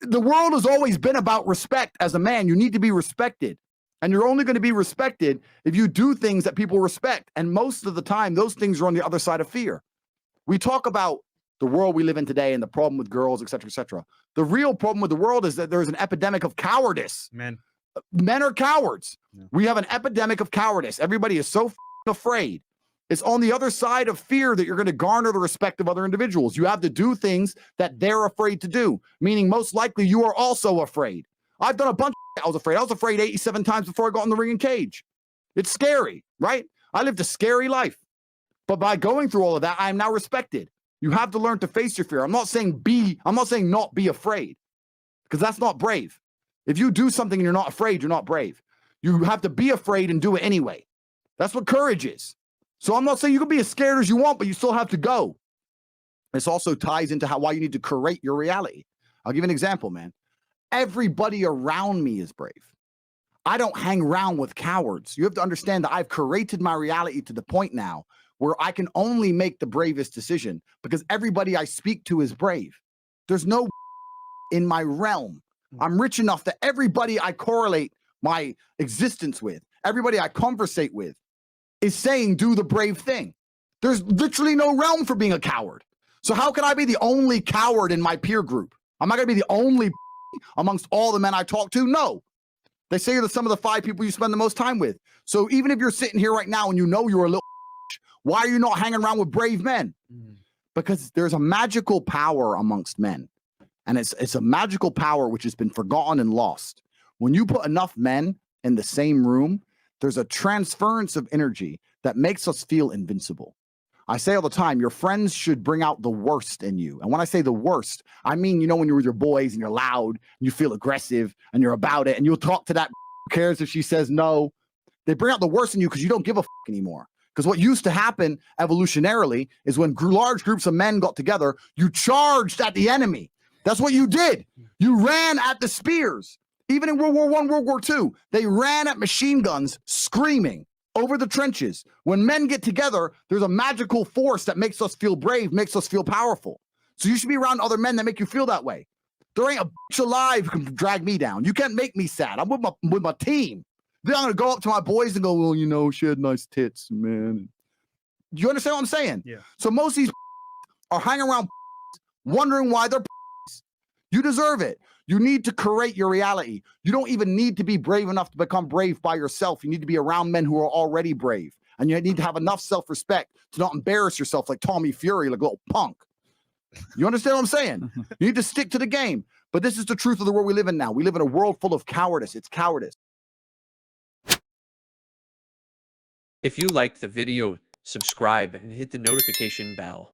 the world has always been about respect. As a man, you need to be respected. And you're only going to be respected if you do things that people respect. And most of the time, those things are on the other side of fear. We talk about the world we live in today and the problem with girls, et cetera, et cetera. The real problem with the world is that there's an epidemic of cowardice. Men are cowards. Yeah. We have an epidemic of cowardice. Everybody is so afraid. It's on the other side of fear that you're going to garner the respect of other individuals. You have to do things that they're afraid to do, meaning most likely you are also afraid. I've done a bunch of I was afraid. I was afraid 87 times before I got in the ring and cage. It's scary, right? I lived a scary life. But by going through all of that, I am now respected. You have to learn to face your fear. I'm not saying not be afraid, because that's not brave. If you do something and you're not afraid, you're not brave. You have to be afraid and do it anyway. That's what courage is. So I'm not saying you can be as scared as you want, but you still have to go. This also ties into why you need to create your reality. I'll give you an example, man. Everybody around me is brave. I don't hang around with cowards. You have to understand that I've created my reality to the point now where I can only make the bravest decision because everybody I speak to is brave. There's no in my realm. I'm rich enough that everybody I correlate my existence with, everybody I conversate with, is saying do the brave thing. There's literally no realm for being a coward. So how can I be the only coward in my peer group? Am I going to be the only amongst all the men I talk to? No. They say you're some of the 5 people you spend the most time with. So even if you're sitting here right now and you know you're a little, why are you not hanging around with brave men? Because there's a magical power amongst men. And it's a magical power which has been forgotten and lost. When you put enough men in the same room, there's a transference of energy that makes us feel invincible. I say all the time, your friends should bring out the worst in you. And when I say the worst, I mean, you know, when you're with your boys and you're loud, and you feel aggressive and you're about it, and you'll talk to that who cares if she says no. They bring out the worst in you because you don't give a anymore. Because what used to happen evolutionarily is when large groups of men got together, you charged at the enemy. That's what you did. You ran at the spears. Even in World War I, World War II, they ran at machine guns screaming over the trenches. When men get together, there's a magical force that makes us feel brave, makes us feel powerful. So you should be around other men that make you feel that way. There ain't a bitch alive who can drag me down. You can't make me sad. I'm with my team. Then I'm going to go up to my boys and go, well, you know, she had nice tits, man. Do you understand what I'm saying? Yeah. So most of these are hanging around wondering why they're You deserve it. You need to create your reality. You don't even need to be brave enough to become brave by yourself. You need to be around men who are already brave. And you need to have enough self-respect to not embarrass yourself like Tommy Fury, like a little punk. You understand what I'm saying? You need to stick to the game. But this is the truth of the world we live in now. We live in a world full of cowardice. It's cowardice. If you liked the video, subscribe and hit the notification bell.